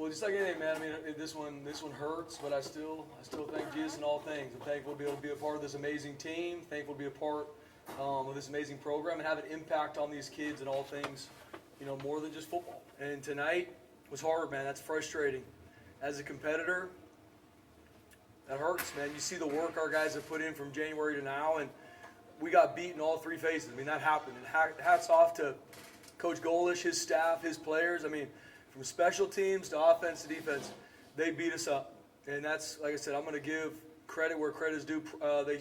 Well, just like anything, man. I mean, this one hurts, but I still thank Jesus in all things. I'm thankful to be able to be a part of this amazing team. Thankful to be a part of this amazing program and have an impact on these kids in all things, more than just football. And tonight was hard, man. That's frustrating. As a competitor, that hurts, man. You see the work our guys have put in from January to now, and we got beat in all three phases. I mean, that happened. And hats off to Coach Golish, his staff, his players. I mean, from special teams to offense to defense, they beat us up. And that's, like I said, I'm going to give credit where credit is due.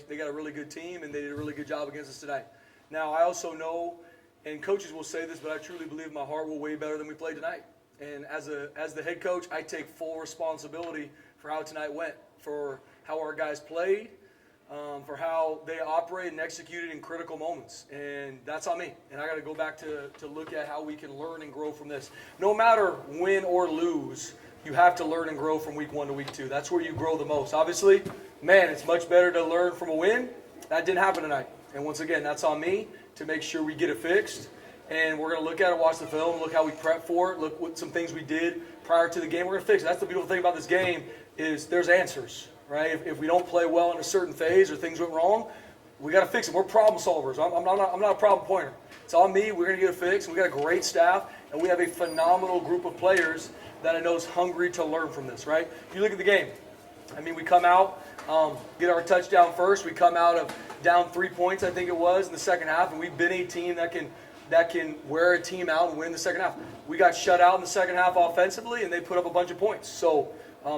They got a really good team, and they did a really good job against us tonight. Now, I also know, and coaches will say this, but I truly believe in my heart we're way better than we played tonight. And as the head coach, I take full responsibility for how tonight went, for how our guys played, for how they operated and executed in critical moments. And that's on me. And I got to go back to look at how we can learn and grow from this. No matter win or lose, you have to learn and grow from week 1 to week 2. That's where you grow the most. Obviously, man, it's much better to learn from a win. That didn't happen tonight. And once again, that's on me to make sure we get it fixed. And we're going to look at it, watch the film, look how we prep for it, look what some things we did prior to the game. We're going to fix it. That's the beautiful thing about this game is there's answers, right? If we don't play well in a certain phase or things went wrong, we got to fix it. We're problem solvers. I'm not a problem pointer. It's on me. We're going to get it fixed. We got a great staff, and we have a phenomenal group of players that I know is hungry to learn from this, right? If you look at the game, I mean, we come out, get our touchdown first. We come out of down 3 points, I think it was, in the second half, and we've been a team that can wear a team out and win the second half. We got shut out in the second half offensively, and they put up a bunch of points. So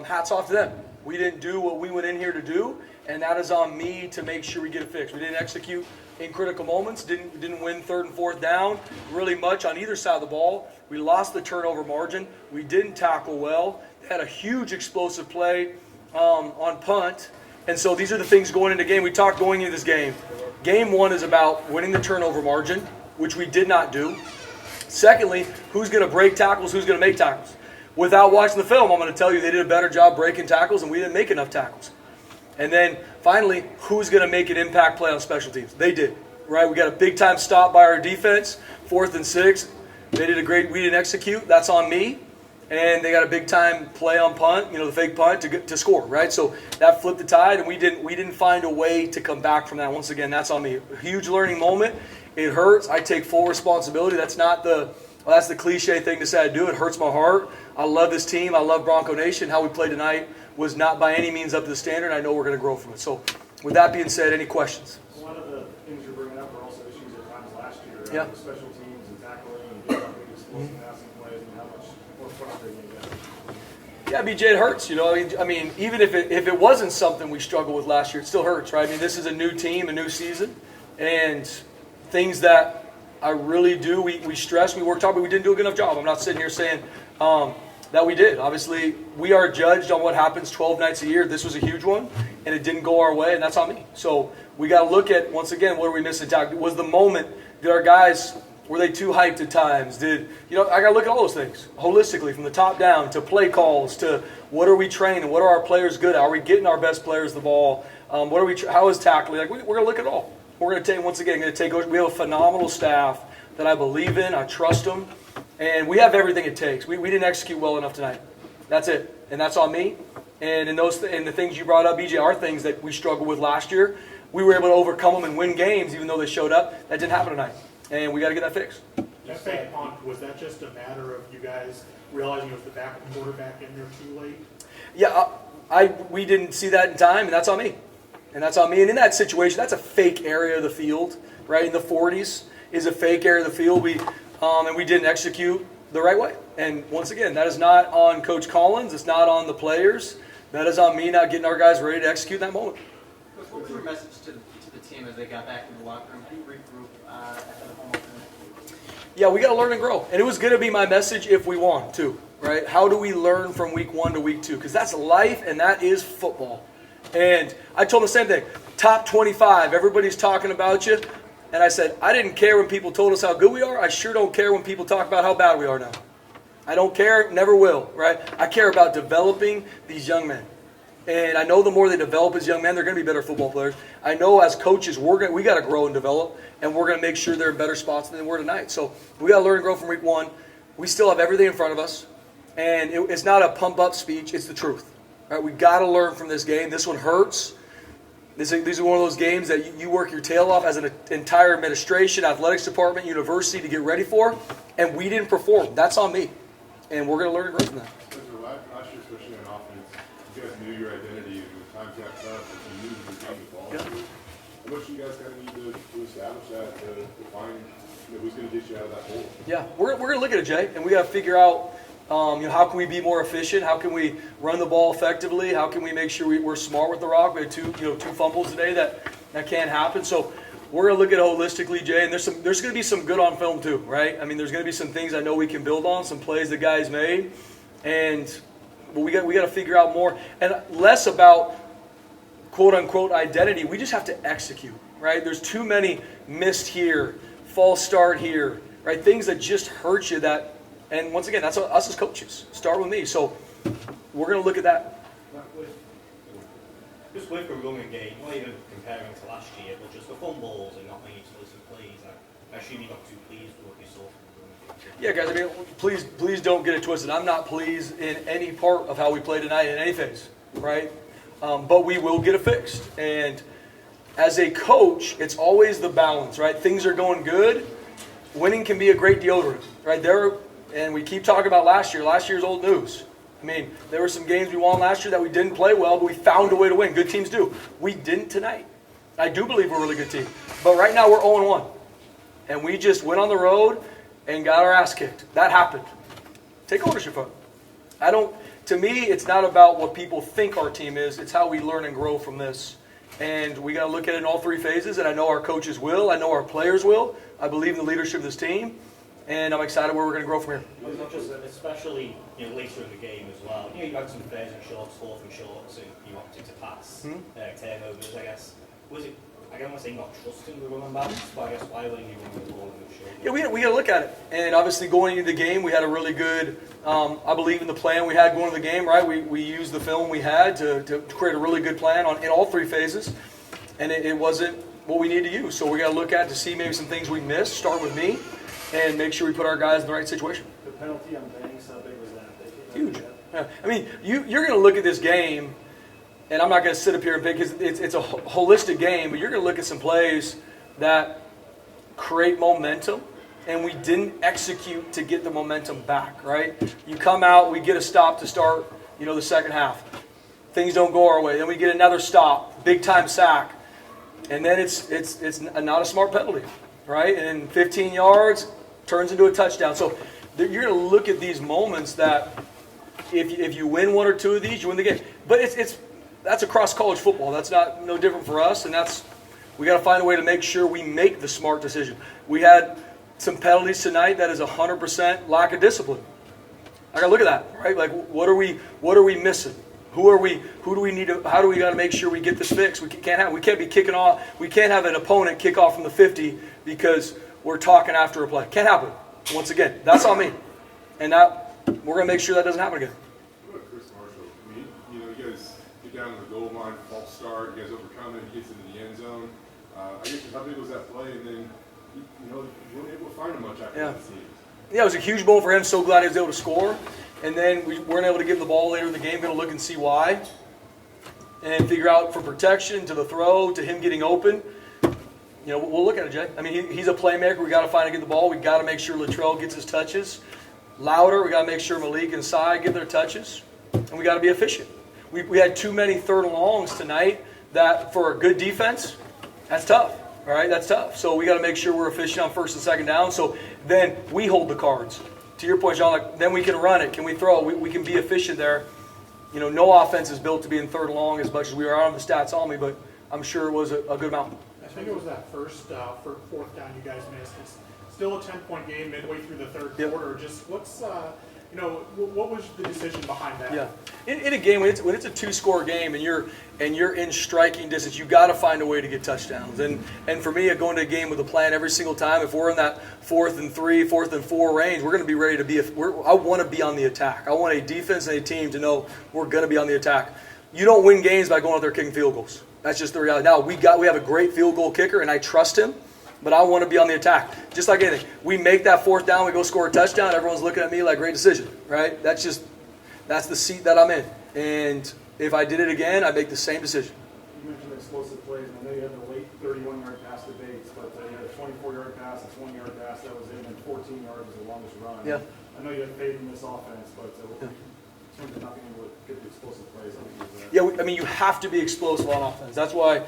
hats off to them. We didn't do what we went in here to do, and that is on me to make sure we get it fixed. We didn't execute in critical moments, didn't win third and fourth down really much on either side of the ball. We lost the turnover margin. We didn't tackle well. They had a huge explosive play on punt. And so these are the things going into the game. We talked going into this game. Game 1 is about winning the turnover margin, which we did not do. Secondly, who's going to break tackles, who's going to make tackles. Without watching the film, I'm going to tell you they did a better job breaking tackles, and we didn't make enough tackles. And then finally, who's going to make an impact play on special teams? They did, right? We got a big-time stop by our defense, 4th and 6. They did a great, we didn't execute. That's on me. And they got a big-time play on punt, the fake punt to score, right? So that flipped the tide, and we didn't find a way to come back from that. Once again, that's on me. A huge learning moment. It hurts. I take full responsibility. That's the cliche thing to say I do. It hurts my heart. I love this team. I love Bronco Nation. How we played tonight was not by any means up to the standard. I know we're going to grow from it. So with that being said, any questions? A lot of the things you're bringing up are also issues at times last year. Yeah. The special teams and tackling and getting big explosive passing plays and how much more frustrating it is. Yeah, BJ, it hurts. I mean, even if it wasn't something we struggled with last year, it still hurts, right? I mean, this is a new team, a new season, and things that I really do, we stress, we worked hard, but we didn't do a good enough job. I'm not sitting here saying that we did. Obviously, we are judged on what happens 12 nights a year. This was a huge one, and it didn't go our way, and that's on me. So we got to look at, once again, what are we missing? Was the moment, did our guys, were they too hyped at times? I got to look at all those things holistically, from the top down to play calls to what are we training? What are our players good at? Are we getting our best players the ball? How is tackling? We're going to look at it all. We're going to take, once again, we have a phenomenal staff that I believe in. I trust them. And we have everything it takes. We didn't execute well enough tonight. That's it. And that's on me. And in the things you brought up, BJ, are things that we struggled with last year. We were able to overcome them and win games, even though they showed up. That didn't happen tonight. And we got to get that fixed. That fake punt, was that just a matter of you guys realizing it was the backup quarterback in there too late? Yeah, we didn't see that in time, and that's on me. And that's on me. And in that situation, that's a fake area of the field, right? In the 40s is a fake area of the field. And we didn't execute the right way. And once again, that is not on Coach Collins. It's not on the players. That is on me not getting our guys ready to execute that moment. Coach, what was your message to the team as they got back in the locker room? How do you regroup after the home opener? Yeah, we got to learn and grow. And it was going to be my message if we won, too, right? How do we learn from week 1 to week 2? Because that's life and that is football. And I told them the same thing. Top 25, everybody's talking about you. And I said, I didn't care when people told us how good we are. I sure don't care when people talk about how bad we are now. I don't care, never will, right? I care about developing these young men. And I know the more they develop as young men, they're going to be better football players. I know as coaches, we got to grow and develop, and we're going to make sure they're in better spots than they were tonight. So we got to learn and grow from week 1. We still have everything in front of us. And it's not a pump-up speech, it's the truth. Right? We got to learn from this game. This one hurts. These are one of those games that you work your tail off as an entire administration, athletics department, university to get ready for, and we didn't perform. That's on me. And we're going to learn and grow from that. Last year, especially on offense, you guys knew your identity. When time kept up, you knew your game to fall to. How much you guys kind of need to establish that to find who's going to get you out of that hole? Yeah, we're going to look at it, Jay, and we got to figure out how can we be more efficient? How can we run the ball effectively? How can we make sure we're smart with the rock? We had two fumbles today that can't happen. So we're going to look at it holistically, Jay, and there's going to be some good on film too, right? I mean, there's going to be some things I know we can build on, some plays the guys made, but we got to figure out more and less about quote unquote identity. We just have to execute, right? There's too many missed here, false start here, right? Things that just hurt you that. And once again, that's us as coaches. Start with me. So we're going to look at that. Just with the running game, not even comparing to last year, but just the fumbles and not being explosive plays. I assume you're not too pleased with what you saw from the running game. Yeah, guys. I mean, please don't get it twisted. I'm not pleased in any part of how we play tonight in any phase, right? But we will get it fixed. And as a coach, it's always the balance, right? Things are going good. Winning can be a great deodorant, right? And we keep talking about last year. Last year's old news. I mean, there were some games we won last year that we didn't play well, but we found a way to win. Good teams do. We didn't tonight. I do believe we're a really good team. But right now we're 0-1. And we just went on the road and got our ass kicked. That happened. Take ownership of it. To me, it's not about what people think our team is. It's how we learn and grow from this. And we got to look at it in all three phases. And I know our coaches will. I know our players will. I believe in the leadership of this team. And I'm excited where we're going to grow from here. Especially later in the game as well. You had some thirds and shorts, fourth and shorts, and you opted to pass. Turnovers, I guess. Was it? I don't want to say not trusting the running backs, but I guess why were you running the ball in the shoulder? Yeah, we got to look at it. And obviously going into the game, we had a really good. I believe in the plan we had going into the game. Right, we used the film we had to create a really good plan in all three phases, and it wasn't what we need to use. So we got to look at to see maybe some things we missed. Start with me. And make sure we put our guys in the right situation. The penalty on Banks, how big was that? Huge. Yeah. I mean, you're going to look at this game, and I'm not going to sit up here and pick because it's a holistic game, but you're going to look at some plays that create momentum, and we didn't execute to get the momentum back, right? You come out, we get a stop to start, the second half. Things don't go our way. Then we get another stop, big-time sack, and then it's not a smart penalty, right? And 15 yards turns into a touchdown. So you're going to look at these moments that if you win one or two of these, you win the game. But that's across college football. That's no different for us, and we got to find a way to make sure we make the smart decision. We had some penalties tonight that is 100% lack of discipline. I got to look at that, right? Like what are we missing? Who do we need to? How do we got to make sure we get this fixed? We can't be kicking off. We can't have an opponent kick off from the 50 because we're talking after a play. Can't happen. Once again, that's on me, and we're gonna make sure that doesn't happen again. What about Chris Marshall? I mean, you guys get down to the goal line, false start. You guys overcome it. He gets into the end zone. I guess how big was that play? And then you weren't able to find him much after that scene. Yeah, it was a huge moment for him. So glad he was able to score. And then we weren't able to give him the ball later in the game. Going to look and see why, and figure out from protection to the throw to him getting open. We'll look at it, Jay. I mean, he's a playmaker. We got to find and get the ball. We got to make sure Latrell gets his touches. Louder, we got to make sure Malik and Sy get their touches, and we got to be efficient. We had too many third and longs tonight. That for a good defense, that's tough. All right, that's tough. So we got to make sure we're efficient on first and second down. So then we hold the cards. To your point, John, then we can run it. Can we throw it? We can be efficient there. No offense is built to be in third and long as much as we are. I don't have the stats on me, but I'm sure it was a good amount. I think it was that first fourth down you guys missed. It's still a 10-point game midway through the third quarter. Just what was the decision behind that? Yeah, in a game when it's a two-score game and you're in striking distance, you got to find a way to get touchdowns. And for me, going to a game with a plan every single time, if we're in that 4th and 3, 4th and 4 range, we're going to be ready to be. I want to be on the attack. I want a defense and a team to know we're going to be on the attack. You don't win games by going out there kicking field goals. That's just the reality. Now we have a great field goal kicker, and I trust him. But I want to be on the attack. Just like anything. We make that fourth down, we go score a touchdown, everyone's looking at me like, great decision, right? That's just That's the seat that I'm in. And if I did it again, I'd make the same decision. You mentioned explosive plays, and I know you had the late 31-yard pass to Bates, but you had a 24-yard pass, a 20-yard pass that was in, and 14 yards was the longest run. Yeah. I know you have faith in this offense, but in terms of not being able to get the explosive plays, I think it was Yeah, I mean, you have to be explosive on offense. That's why,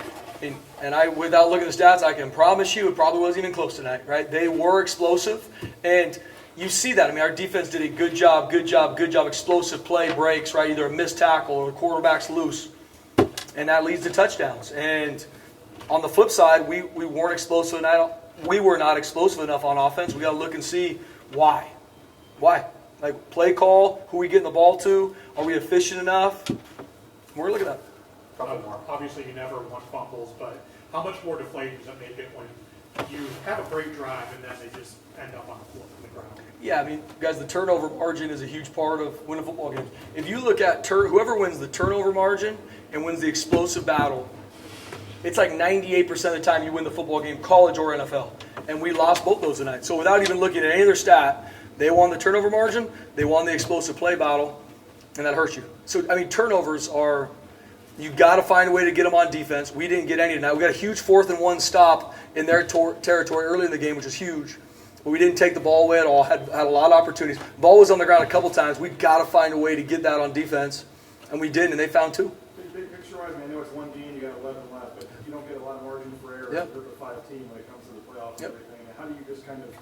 and I, without looking at the stats, I can promise you it probably wasn't even close tonight, right? They were explosive, and you see that. I mean, our defense did a good job, explosive play breaks, right? Either a missed tackle or the quarterback's loose, and that leads to touchdowns. And on the flip side, we weren't explosive enough. We were not explosive enough on offense. We got to look and see why. Why? Like play call, who we getting the ball to? Are we efficient enough? We're looking at that. Obviously, you never want fumbles, but how much more deflating does it make it when you have a great drive and then they just end up on the floor, on the ground? Yeah, I mean, guys, the turnover margin is a huge part of winning football games. If you look at whoever wins the turnover margin and wins the explosive battle, it's like 98% of the time you win the football game, college or NFL. And we lost both those tonight. So without even looking at any other stat, they won the turnover margin, they won the explosive play battle, and that hurts you. So, I mean, turnovers are, you got to find a way to get them on defense. We didn't get any tonight. We got a huge 4th and 1 stop in their territory early in the game, which was huge. But we didn't take the ball away at all, had a lot of opportunities. Ball was on the ground a couple times. We got to find a way to get that on defense, and we did, and they found 2. Big picture-wise, I know it's one game, you got 11 left, but you don't get a lot of margin for error as a group of 5 team when it comes to the playoffs and everything. And how do you just kind of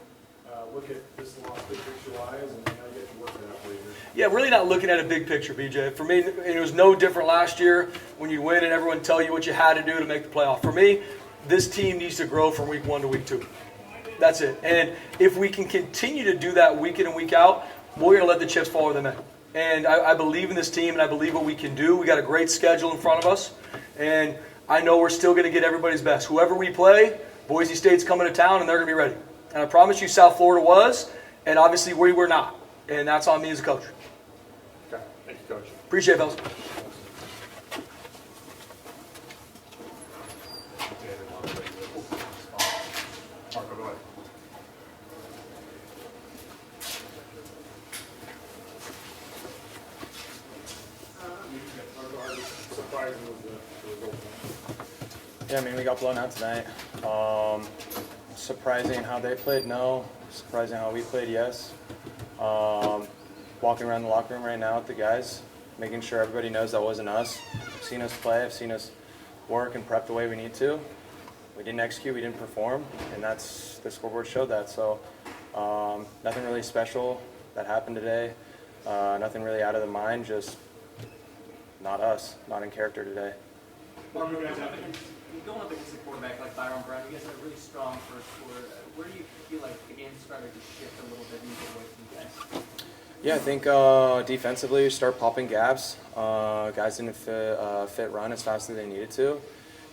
look at this loss big picture-wise, and how you get to work it out later? Yeah, really not looking at a big picture, BJ. For me, it was no different last year when you win and everyone tell you what you had to do to make the playoff. For me, this team needs to grow from week 1 to week 2. That's it. And if we can continue to do that week in and week out, we're going to let the chips fall where they may. And I believe in this team, and I believe what we can do. We got a great schedule in front of us, and I know we're still going to get everybody's best. Whoever we play, Boise State's coming to town, and they're going to be ready. And I promise you, South Florida was, and obviously we were not. And that's on me as a coach. Okay. Thank you, Coach. Appreciate it, fellas. Yeah, I mean, we got blown out tonight. Surprising how they played, no. Surprising how we played, yes. Walking around the locker room right now with the guys, making sure everybody knows that wasn't us. I've seen us play, I've seen us work and prep the way we need to. We didn't execute, we didn't perform, and that's the scoreboard showed that. So nothing really special that happened today. Nothing really out of the mind, just not us, not in character today. Going up against a quarterback like Byron Brown, you guys had a really strong first quarter. Where do you feel like the game started to shift a little bit and get away from you guys? Yeah, I think defensively we start popping gaps. Guys didn't fit run as fast as they needed to,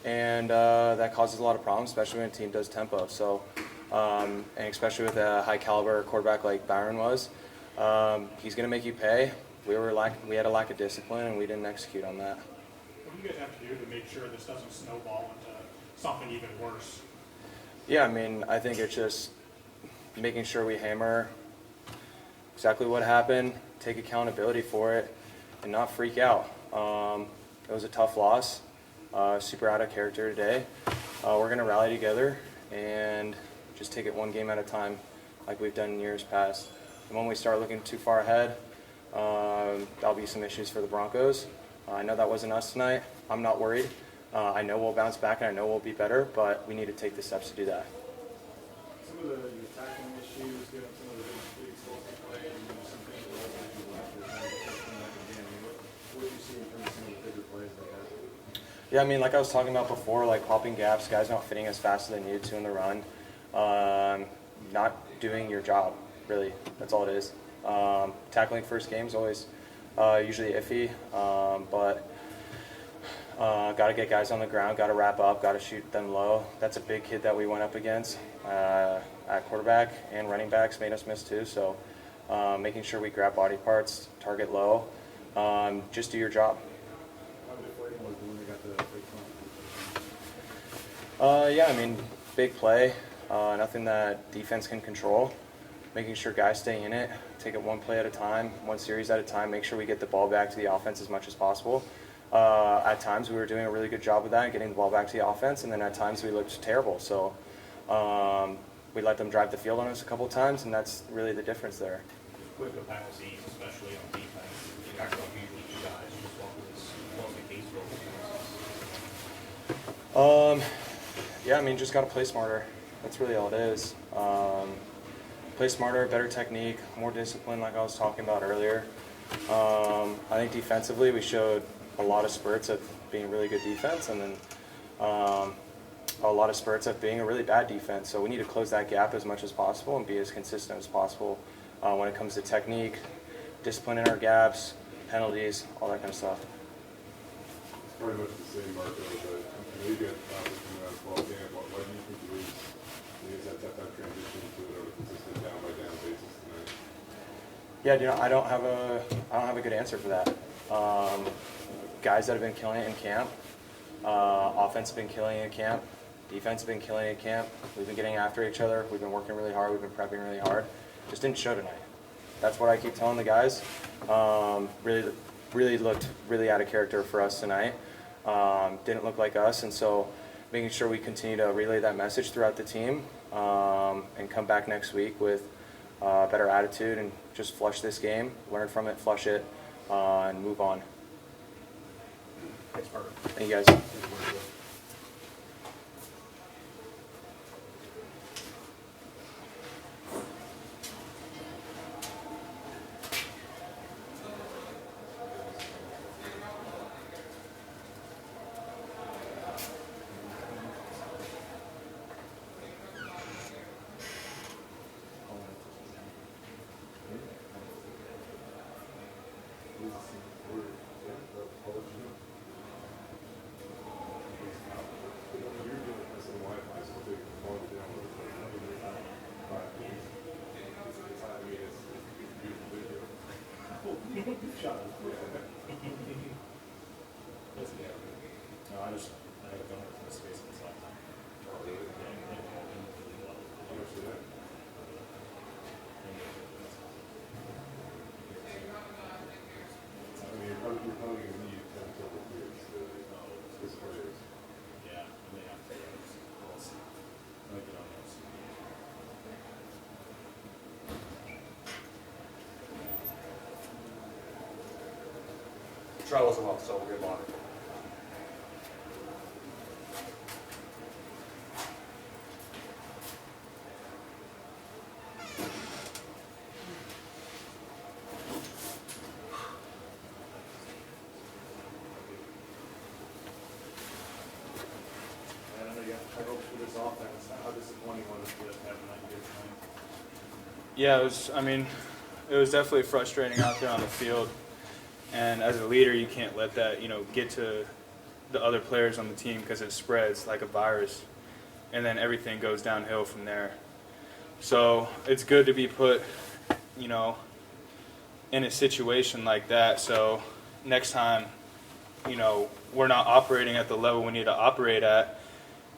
and that causes a lot of problems, especially when a team does tempo. So, and especially with a high caliber quarterback like Byron was, he's going to make you pay. We had a lack of discipline, and we didn't execute on that. What do you guys have to do to make sure this doesn't snowball into something even worse? Yeah, I mean, I think it's just making sure we hammer exactly what happened, take accountability for it, and not freak out. It was a tough loss, super out of character today. We're going to rally together and just take it one game at a time like we've done in years past. And when we start looking too far ahead, that'll be some issues for the Broncos. I know that wasn't us tonight. I'm not worried. I know we'll bounce back and I know we'll be better, but we need to take the steps to do that. Some of the tackling issues, some of the big explosive plays, and some things that you left again. What did you see in terms of some of the bigger plays like that? Yeah, I mean, like I was talking about before, like popping gaps, guys not fitting as fast as they needed to in the run, not doing your job, really. That's all it is. Tackling first game is always usually iffy, but got to get guys on the ground, got to wrap up, got to shoot them low. That's a big kid that we went up against at quarterback, and running backs made us miss too. So making sure we grab body parts, target low, just do your job. How deflating was it when they got the big punt? Yeah, I mean, big play, nothing that defense can control. making sure guys stay in it, take it one play at a time, one series at a time, make sure we get the ball back to the offense as much as possible. At times we were doing a really good job with that, getting the ball back to the offense, and then at times we looked terrible. So we let them drive the field on us a couple of times, and that's really the difference there. Quicker penalties, especially on defense. You guys don't usually do guys. Just what was the case for? Yeah, I mean, just got to play smarter. That's really all it is. Play smarter, better technique, more discipline, like I was talking about earlier. I think defensively we showed a lot of spurts of being really good defense, and then a lot of spurts of being a really bad defense. So we need to close that gap as much as possible and be as consistent as possible when it comes to technique, discipline in our gaps, penalties, all that kind of stuff. It's pretty much the same, Marco, but I know you got topics coming out of fall camp. Why do you think you lose? You guys have that transition to it on a consistent down-by-down basis tonight? Yeah, I don't have a good answer for that. Guys that have been killing it in camp, offense has been killing it in camp, defense has been killing it in camp. We've been getting after each other. We've been working really hard. We've been prepping really hard. Just didn't show tonight. That's what I keep telling the guys. Really looked really out of character for us tonight. Didn't look like us, and so making sure we continue to relay that message throughout the team and come back next week with a better attitude and just flush this game, learn from it, flush it, and move on. Thanks, Parker. Thank you guys. You're probably going to need 10 total years as players. Yeah, we may have to. We'll see. I'll get on those. Try wasn't well, so we're good luck. And I know you have high hopes for this offense. How disappointing was it to have not good tonight? Yeah, it was definitely frustrating out there on the field. And as a leader, you can't let that, get to the other players on the team because it spreads like a virus. And then everything goes downhill from there. So it's good to be put, in a situation like that. So next time, we're not operating at the level we need to operate at,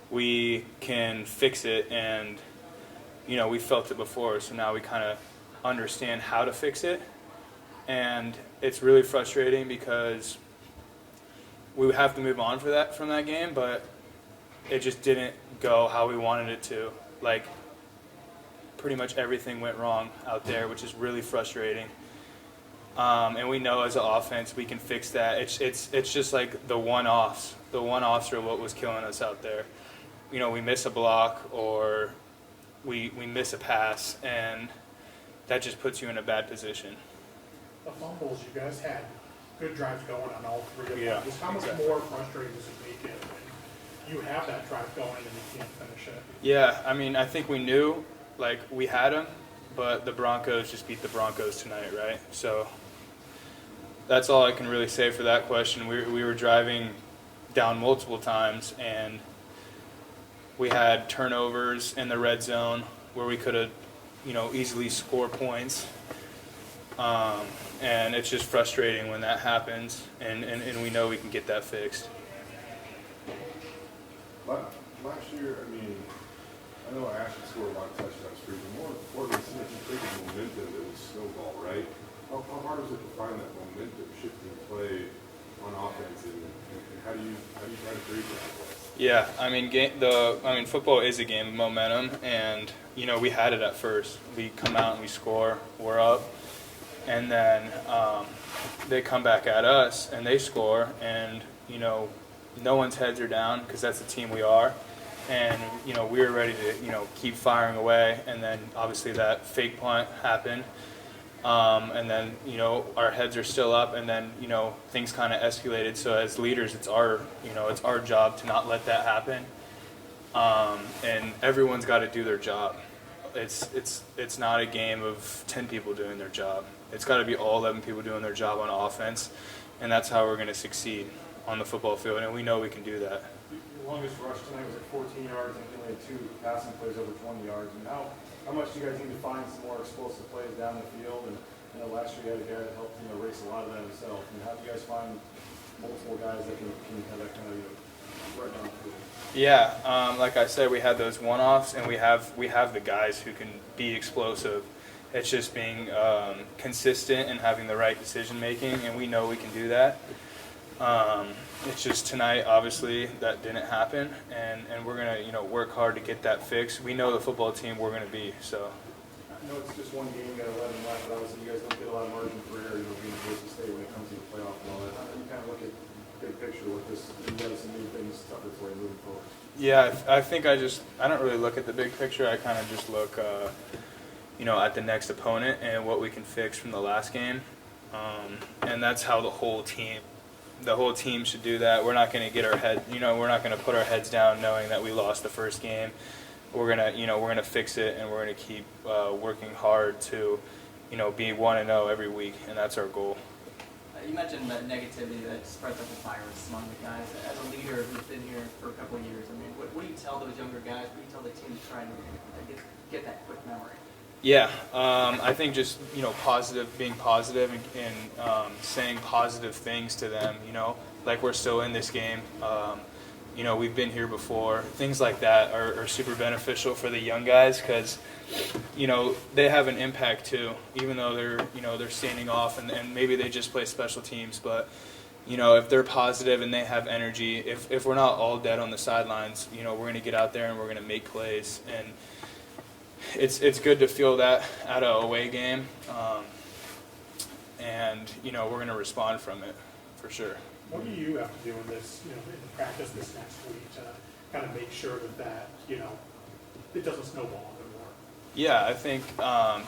we can fix it. And, we felt it before, so now we kind of understand how to fix it. And it's really frustrating because we have to move on from that game, but it just didn't go how we wanted it to. Like, pretty much everything went wrong out there, which is really frustrating. And we know as an offense we can fix that. It's just like the one-offs. The one-offs are what was killing us out there. We miss a block or we miss a pass, and that just puts you in a bad position. The fumbles, you guys had good drives going on all three of them. Yeah, Just how much exactly. more frustrating does it make it when you have that drive going and you can't finish it? Yeah, I think we knew, we had them, but the Broncos just beat the Broncos tonight, right? So that's all I can really say for that question. We were driving down multiple times, and we had turnovers in the red zone where we could have, easily score points. And it's just frustrating when that happens, and we know we can get that fixed. Last year, I know Ashton scored a lot of touchdowns for you, but more importantly, it seemed like you created momentum that was snowball, right? How hard was it to find that momentum shifting play on offense, and how do you try to create that? Yeah, I mean, football is a game of momentum, and you know we had it at first. We come out and we score, we're up, and then they come back at us and they score, and you know no one's heads are down because that's the team we are, and you know we were ready to keep firing away, and then obviously that fake punt happened. And then, our heads are still up, and then, things kind of escalated. So as leaders, it's our job to not let that happen. And everyone's got to do their job. It's not a game of 10 people doing their job. It's got to be all 11 people doing their job on offense, and that's how we're going to succeed on the football field, and we know we can do that. Your longest rush tonight was at 14 yards, and you only had 2 passing plays over 20 yards. And how much do you guys need to find some more explosive plays down the field? And last year you had a guy that helped race a lot of that himself. And how do you guys find multiple guys that can have that kind of right down the field? Yeah, like I said, we had those one-offs, and we have the guys who can be explosive. It's just being consistent and having the right decision making, and we know we can do that. It's just tonight, obviously, that didn't happen, and we're gonna work hard to get that fixed. We know the football team we're gonna be. So. I know it's just one game, you got 11 left, but obviously you guys don't get a lot of margin for error, being boise-state when it comes to the playoff and all that. How do you kind of look at big picture with this? You got some new things tougher for you moving forward. Yeah, I think I don't really look at the big picture. I kind of just look, at the next opponent and what we can fix from the last game, and that's how the whole team should do that. We're not going to get our head, we're not going to put our heads down knowing that we lost the first game. We're gonna fix it, and we're gonna keep working hard to, be 1-0 every week, and that's our goal. You mentioned that negativity that spreads like a virus among the guys. As a leader who's been here for a couple of years, I mean, what do you tell those younger guys? What do you tell the team to try and get that quick memory? Yeah, I think just being positive and saying positive things to them. Like we're still in this game. We've been here before. Things like that are super beneficial for the young guys because, they have an impact too, even though they're standing off and maybe they just play special teams. But, if they're positive and they have energy, if we're not all dead on the sidelines, we're going to get out there and we're going to make plays. And it's good to feel that at an away game. And, we're going to respond from it for sure. What do you have to do in this, in practice this next week to kind of make sure that it doesn't snowball anymore? Yeah, I think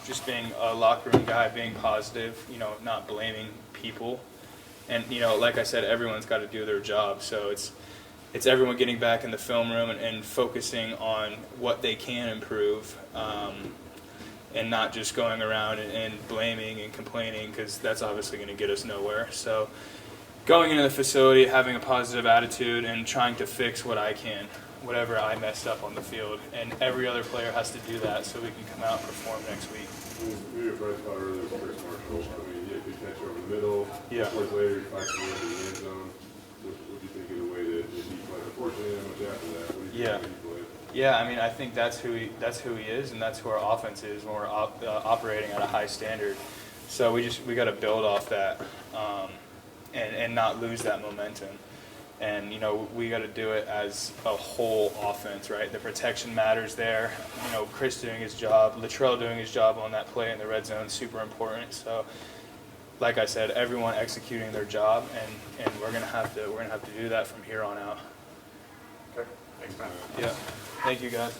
just being a locker room guy, being positive, not blaming people, and like I said, everyone's got to do their job. So it's everyone getting back in the film room and focusing on what they can improve, and not just going around and blaming and complaining because that's obviously going to get us nowhere. So. Going into the facility, having a positive attitude, and trying to fix what I can, whatever I messed up on the field. And every other player has to do that so we can come out and perform next week. We were bright spot earlier with Chris Marshall. I mean, he had a good catch over the middle. Yeah. Plays later, he fights into the end zone. What do you think of the way that he played? Unfortunately, not much after that. What do you think he played? Yeah, I mean, I think that's who he is, and that's who our offense is when we're operating at a high standard. So we got to build off that. And not lose that momentum. And, we got to do it as a whole offense, right? The protection matters there. Chris doing his job, Latrell doing his job on that play in the red zone, super important. So, like I said, everyone executing their job, and we're gonna have to do that from here on out. Okay, thanks, Matt. Yeah, thank you guys.